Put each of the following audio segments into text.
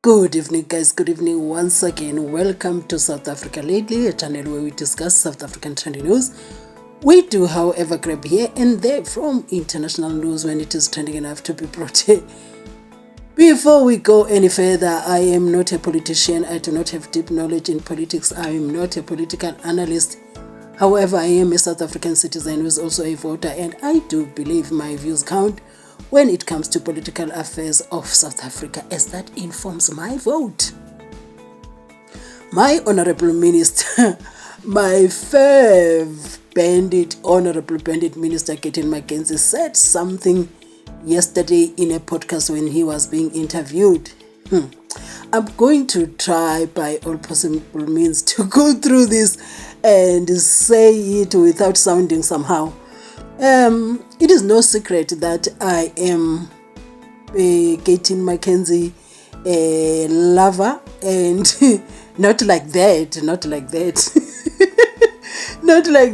Good evening, guys. Good evening once again. Welcome to South Africa Lately, a channel where we discuss South African trending news. We do, however, grab here and there from international news when it is trending enough to be brought here. Before we go any further, I am not a politician. I do not have deep knowledge in politics. I am not a political analyst. However, I am a South African citizen who is also a voter, and I do believe my views count when it comes to political affairs of South Africa, as that informs my vote. My honorable minister, my honorable bandit minister Gayton Mckenzie said something yesterday in a podcast when he was being interviewed. I'm going to try by all possible means to go through this and say it without sounding somehow. It is no secret that I am a Gayton Mckenzie lover, and not like that, not like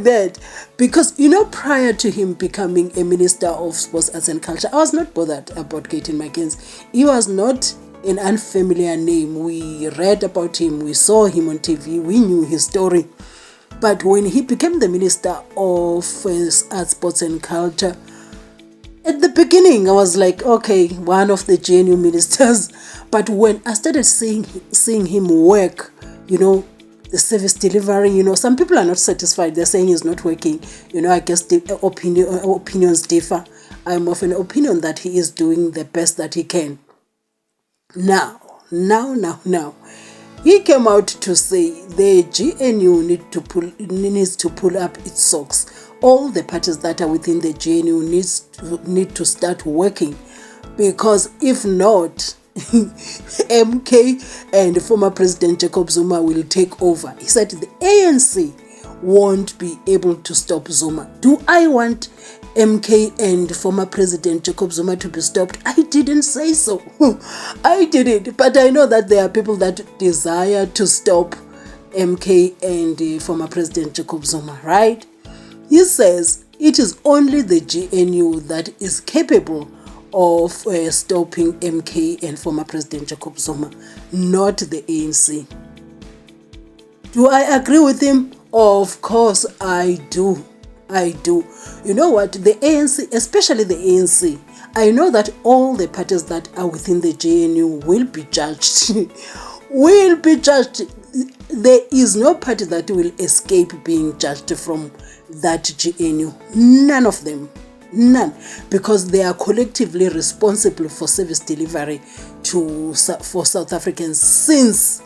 that, because prior to him becoming a minister of sports, arts and culture, I was not bothered about Gayton Mckenzie. He was not an unfamiliar name. We read about him, we saw him on TV, we knew his story. But when he became the Minister of Arts, Sports and Culture, at the beginning I was like, okay, one of the GNU ministers. But when I started seeing him work, the service delivery, some people are not satisfied. They're saying he's not working. I guess the opinions differ. I'm of an opinion that he is doing the best that he can. Now. He came out to say the GNU needs to pull up its socks. All the parties that are within the GNU need to start working, because if not, MK and former President Jacob Zuma will take over. He said the ANC won't be able to stop Zuma. Do I want MK and former President Jacob Zuma to be stopped? I didn't say so. I didn't. But I know that there are people that desire to stop MK and former President Jacob Zuma, right? He says it is only the GNU that is capable of stopping MK and former President Jacob Zuma, not the ANC. Do I agree with him? Of course I do. You know what? The ANC, especially the ANC, I know that all the parties that are within the GNU will be judged. There is no party that will escape being judged from that GNU. None of them. None. Because they are collectively responsible for service delivery for South Africans since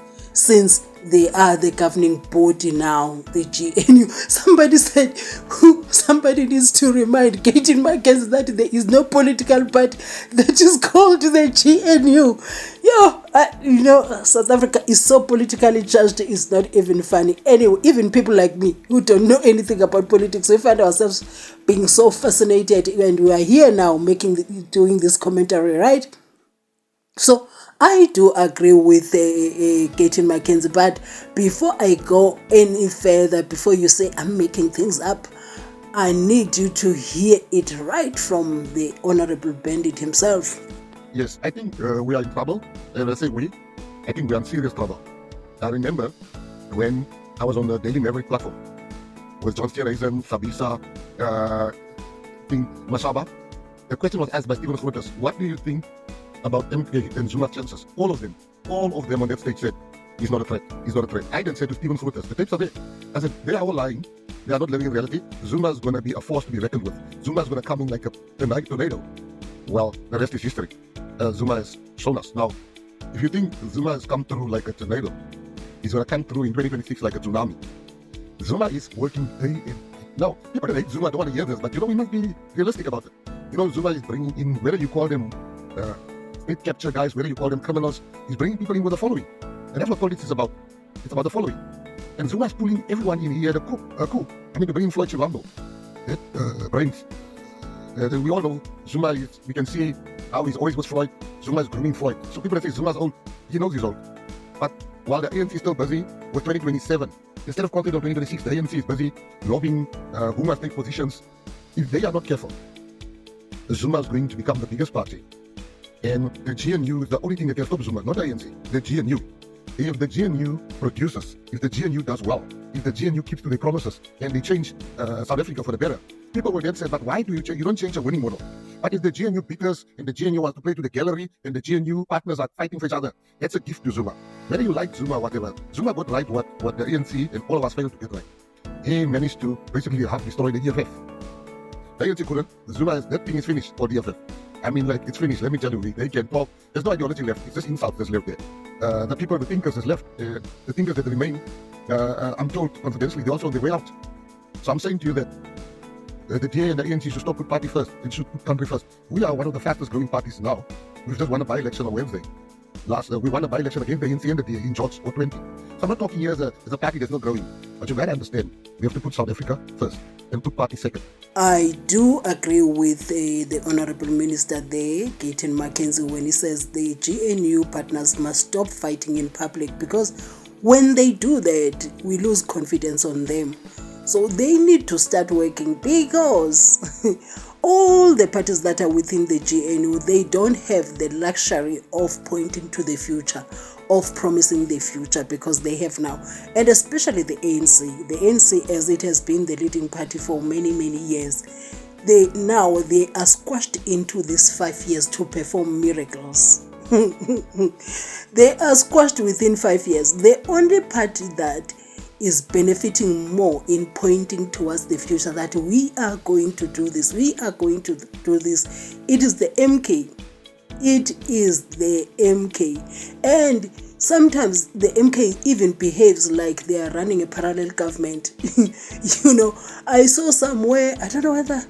they are the governing body now, the GNU. Somebody needs to remind Gayton Mckenzie that there is no political party that is called the GNU. South Africa is so politically charged, it's not even funny. Anyway, even people like me who don't know anything about politics, we find ourselves being so fascinated, and we are here now doing this commentary, right? So I do agree with Gayton Mckenzie, but before I go any further, before you say I'm making things up, I need you to hear it right from the Honorable Bandit himself. Yes, I think we are in trouble. And I say I think we are in serious trouble. I remember when I was on the Daily Maverick platform with John Steenhuisen, Sabisa, Mashaba. The question was asked by Stephen Grootes, what do you think about MK and Zuma's chances? All of them on that stage said, he's not a threat. I then said to Stephen Grootes, the tapes are there. I said, they are all lying. They are not living in reality. Zuma's going to be a force to be reckoned with. Zuma's going to come in like a tornado. Well, the rest is history. Zuma has shown us. Now, if you think Zuma has come through like a tornado, he's going to come through in 2026 like a tsunami. Zuma is working day in. Now, people that hate Zuma don't want to hear this, but we must be realistic about it. Zuma is bringing in, whether you call them state capture guys, whether you call them criminals, he's bringing people in with a following. And that's what politics is about. It's about the following. And Zuma is pulling everyone in here, a coup. They're bringing Floyd Chilambo. Brains. We all know Zuma we can see how he's always with Floyd. Zuma is grooming Floyd. So people that say Zuma's old, he knows he's old. But while the ANC is still busy with 2027, instead of concentrating on 2026, the ANC is busy lobbying who must take positions. If they are not careful, Zuma is going to become the biggest party And the GNU is the only thing that can stop Zuma, not the ANC. The GNU. If the GNU produces, if the GNU does well, if the GNU keeps to their promises and they change South Africa for the better, people will then say, but why do you change? You don't change a winning model. But if the GNU bickers and the GNU wants to play to the gallery and the GNU partners are fighting for each other, that's a gift to Zuma. Whether you like Zuma or whatever, Zuma got right what the ANC and all of us failed to get right. He managed to basically half destroy the EFF. The ANC couldn't. Zuma, that thing is finished for the EFF. I mean, like, it's finished. Let me tell you, they can talk. There's no ideology left. It's just insults that's left there. The people, the thinkers that's left, the thinkers that remain, I'm told confidentially, they're also on their way out. So I'm saying to you that the DA and the ANC should stop put party first. It should put country first. We are one of the fastest growing parties now. We've just won a by-election on Wednesday. We won a by-election against the ANC and the DA in George or 20. So I'm not talking here as a party that's not growing. But you gotta understand, we have to put South Africa first and put party second. I do agree with the Honorable Minister there, Gayton Mckenzie, when he says the GNU partners must stop fighting in public, because when they do that, we lose confidence on them. So they need to start working, because all the parties that are within the GNU, they don't have the luxury of pointing to the future, of promising the future, because they have now, and especially the ANC. The ANC, as it has been the leading party for many, many years, they are squashed into these 5 years to perform miracles. They are squashed within 5 years. The only party that is benefiting more in pointing towards the future, that we are going to do this, we are going to do this, it is the MK. It is the MK. And sometimes the MK even behaves like they are running a parallel government. I saw somewhere, I don't know whether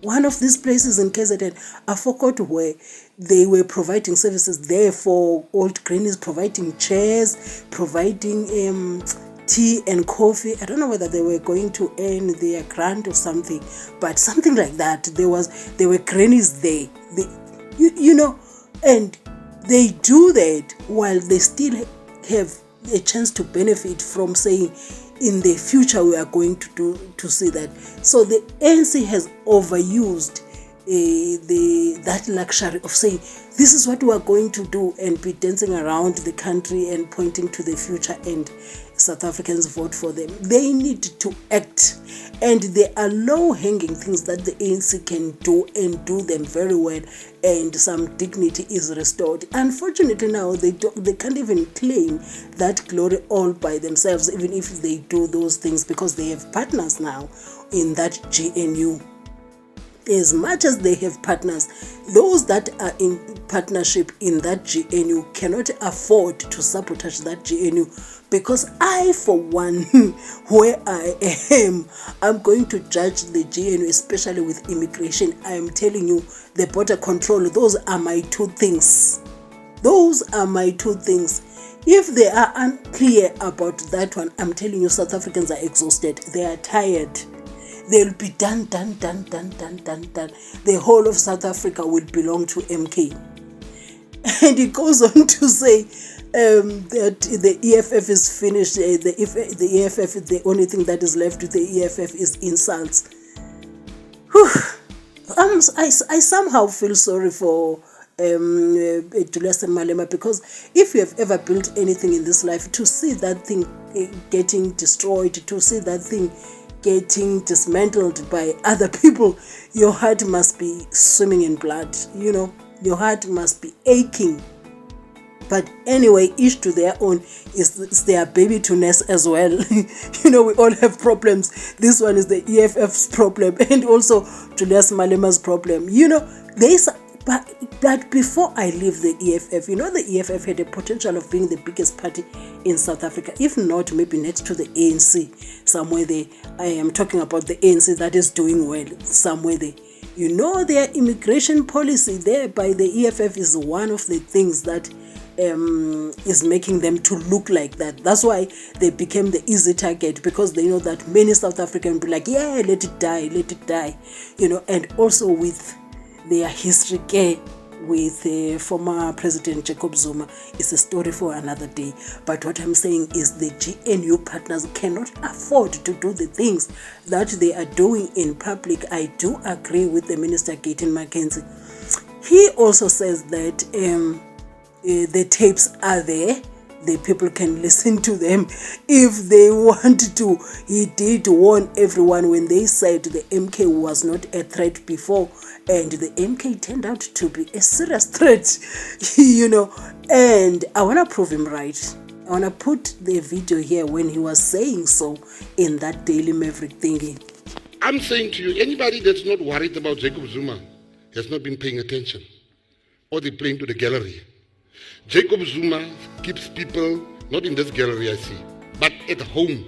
one of these places in KZN, I forgot where, they were providing services there for old grannies, providing chairs, providing tea and coffee. I don't know whether they were going to earn their grant or something, but something like that. There were grannies there. And they do that while they still have a chance to benefit from saying, in the future we are going to see that. So the ANC has overused that luxury of saying, this is what we are going to do, and be dancing around the country and pointing to the future, and South Africans vote for them. They need to act, and there are low-hanging things that the ANC can do, and do them very well, and some dignity is restored. Unfortunately now, they can't even claim that glory all by themselves, even if they do those things, because they have partners now in that GNU. As much as they have partners, those that are in partnership in that GNU cannot afford to sabotage that GNU, because I, for one, where I am, I'm going to judge the GNU, especially with immigration. I am telling you, the border control, those are my two things. Those are my two things. If they are unclear about that one, I'm telling you, South Africans are exhausted. They are tired. They'll be done. The whole of South Africa will belong to MK. And it goes on to say that the EFF is finished. The EFF, the only thing that is left with the EFF is insults. I somehow feel sorry for LUCEY Malema, because if you have ever built anything in this life, to see that thing getting destroyed, to see that thing getting dismantled by other people, your heart must be swimming in blood. Your heart must be aching. But anyway, each to their own. It's their baby to nurse as well. We all have problems. This one is the EFF's problem, and also LUCEY Malema's problem. But before I leave the EFF, the EFF had a potential of being the biggest party in South Africa, if not maybe next to the ANC, somewhere there. I am talking about the ANC that is doing well, somewhere there. Their immigration policy there by the EFF is one of the things that is making them to look like that. That's why they became the easy target, because they know that many South Africans will be like, yeah, let it die. And also with their history care with former President Jacob Zuma is a story for another day. But what I'm saying is the GNU partners cannot afford to do the things that they are doing in public. I do agree with the Minister Gayton Mckenzie. He also says that the tapes are there. The people can listen to them if they want to. He did warn everyone when they said the MK was not a threat before, and the MK turned out to be a serious threat, and I want to prove him right. I want to put the video here when he was saying so in that Daily Maverick thingy. I'm saying to you, anybody that's not worried about Jacob Zuma has not been paying attention, or they're playing to the gallery. Jacob Zuma keeps people, not in this gallery I see, but at home.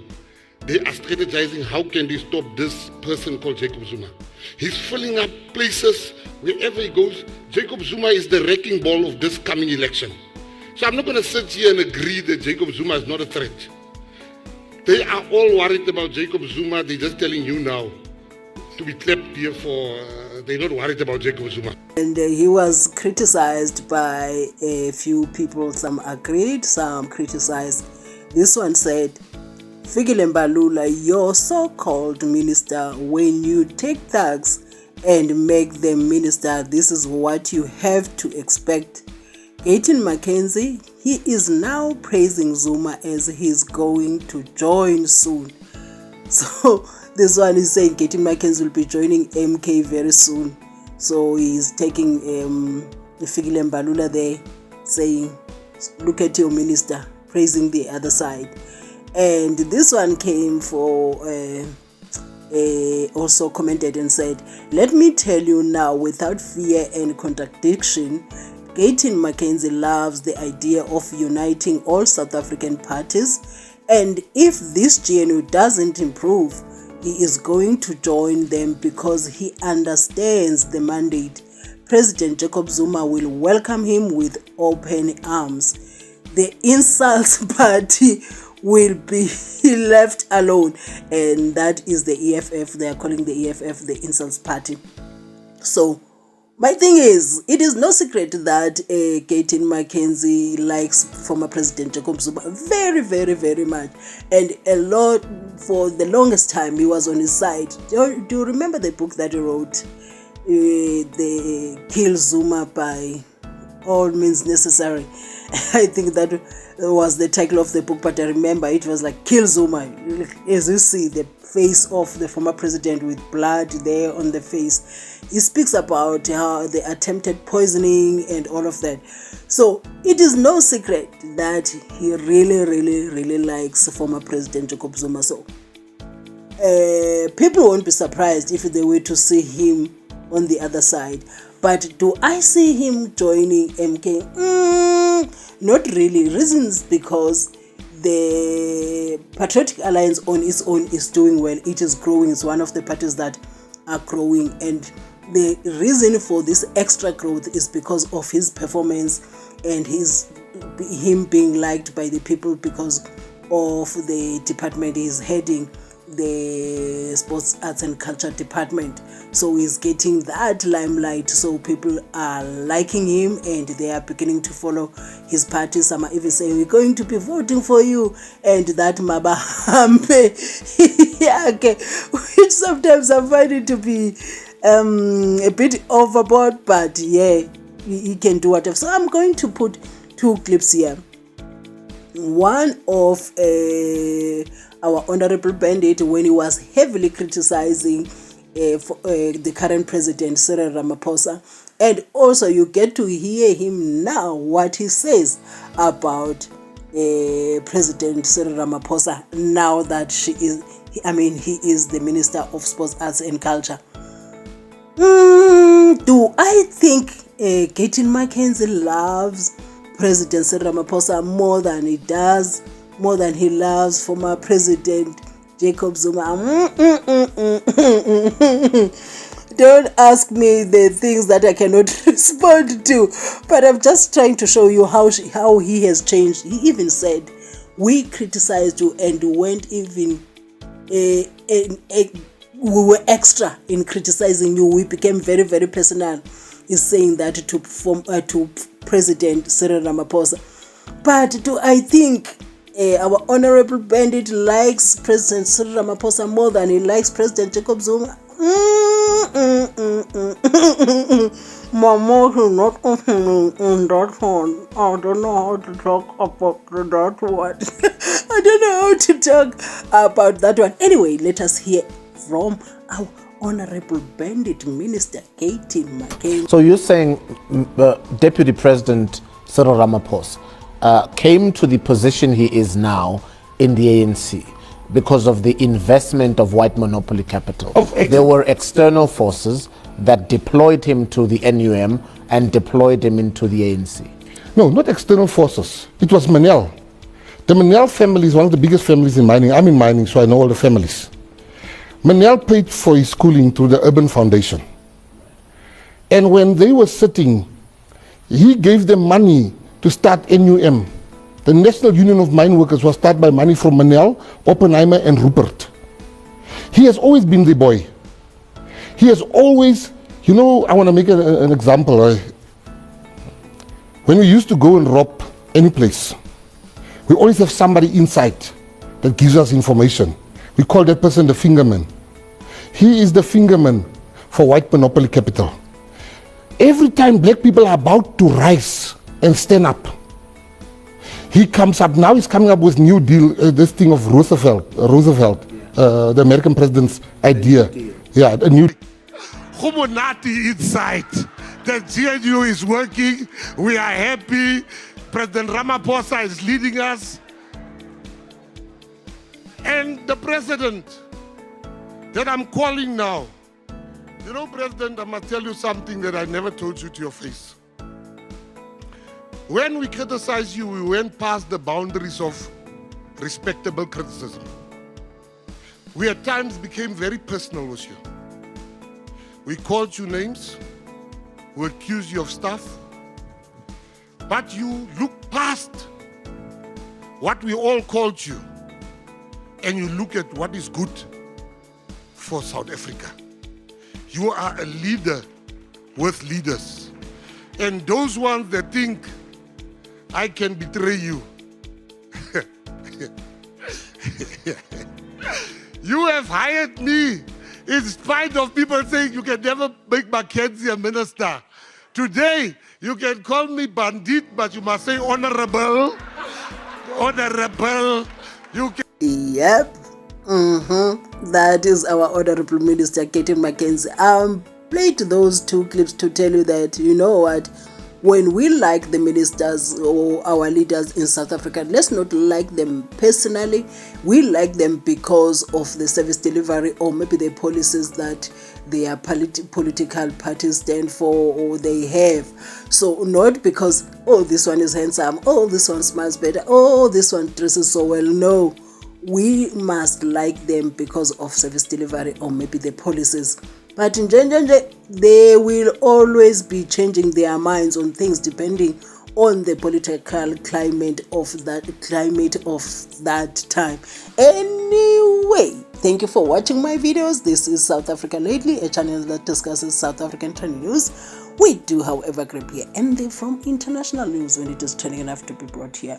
They are strategizing how can they stop this person called Jacob Zuma. He's filling up places wherever he goes. Jacob Zuma is the wrecking ball of this coming election. So I'm not going to sit here and agree that Jacob Zuma is not a threat. They are all worried about Jacob Zuma. They're just telling you now to be clapped here for, they're not worried about Jacob Zuma. And he was criticized by a few people. Some agreed, some criticized. This one said, Fikile Mbalula, your so-called minister, when you take thugs and make them minister, this is what you have to expect. Gayton Mckenzie, he is now praising Zuma as he's going to join soon. So this one is saying Gayton Mckenzie will be joining MK very soon. So he's taking Fikile Mbalula there, saying, look at your minister, praising the other side. And this one came for, also commented and said, let me tell you now, without fear and contradiction, Gayton Mckenzie loves the idea of uniting all South African parties. And if this GNU doesn't improve, he is going to join them because he understands the mandate. President Jacob Zuma will welcome him with open arms. The insults party will be left alone, and that is the EFF. They are calling the EFF the insults party. So my thing is, it is no secret that Gayton Mckenzie likes former President Jacob Zuma very, very, very much. And a lot, for the longest time, he was on his side. Do you remember the book that he wrote? The Kill Zuma by All Means Necessary. I think that was the title of the book, but I remember it was like Kill Zuma. As you see, the face of the former president with blood there on the face. He speaks about how the attempted poisoning and all of that. So it is no secret that he really, really, really likes former President Jacob Zuma. So people won't be surprised if they were to see him on the other side. But do I see him joining MK? Not really. Reasons because the Patriotic Alliance on its own is doing well. It is growing. It's one of the parties that are growing. And the reason for this extra growth is because of his performance and him being liked by the people because of the department he's heading, the Sports, Arts and Culture department. So he's getting that limelight, so people are liking him and they are beginning to follow his party. Some are even saying, we're going to be voting for you, and that Mabahambe yeah, okay, which sometimes I find it to be a bit overboard, but yeah, he can do whatever. So I'm going to put two clips here. One of our Honorable Bandit, when he was heavily criticizing the current president, CYRIL Ramaphosa. And also you get to hear him now, what he says about President CYRIL Ramaphosa now that he is the Minister of Sports, Arts and Culture. Do I think Gayton Mckenzie loves President CYRIL Ramaphosa more than he loves former President Jacob Zuma? Don't ask me the things that I cannot respond to, but I'm just trying to show you how he has changed. He even said, we criticized you and weren't even we were extra in criticizing you. We became very, very personal. He's saying that to President CYRIL Ramaphosa. But do I think our Honorable Bandit likes President CYRIL Ramaphosa more than he likes President Jacob Zuma? My mouth is not opening on that one. I don't know how to talk about that one. I don't know how to talk about that one. Anyway, let us hear from our Honorable Bandit Minister Gayton Mckenzie. So you're saying Deputy President CYRIL Ramaphosa came to the position he is now in the ANC because of the investment of white monopoly capital. There were external forces that deployed him to the NUM and deployed him into the ANC. No, not external forces. It was MOLEFE. The MOLEFE family is one of the biggest families in mining. I'm in mining, so I know all the families. MOLEFE paid for his schooling through the Urban Foundation. And when they were sitting, he gave them money to start NUM. The National Union of Mine Workers was started by money from MOLEFE, Oppenheimer, and Rupert. He has always been the boy. He has always, you know, I want to make an example. When we used to go and rob any place, we always have somebody inside that gives us information. We call that person the fingerman. He is the fingerman for white monopoly capital. Every time black people are about to rise and stand up, he comes up. Now he's coming up with new deal, this thing of Roosevelt, the American president's idea. Yeah, a new. Inside. The GNU is working. We are happy. President Ramaphosa is leading us. And the president that I'm calling now, you know, President, I must tell you something that I never told you to your face. When we criticized you, we went past the boundaries of respectable criticism. We at times became very personal with you. We called you names, we accused you of stuff, but you look past what we all called you and you look at what is good for South Africa. You are a leader with leaders. And those ones that think I can betray you, you have hired me in spite of people saying you can never make Mckenzie a minister. Today, you can call me bandit, but you must say honorable. Honorable. You can. Yep. That is our Honorable Minister Gayton Mckenzie. Played those two clips to tell you that, you know what, when we like the ministers or our leaders in South Africa, let's not like them personally. We like them because of the service delivery or maybe the policies that their political parties stand for or they have. So not because, oh, this one is handsome, oh, this one smiles better, oh, this one dresses so well. No, we must like them because of service delivery or maybe the policies. But in general, they will always be changing their minds on things depending on the political climate of that time. Anyway, thank you for watching my videos. This is South Africa Lately, a channel that discusses South African trending news. We do, however, grab here and there from international news when it is trending enough to be brought here.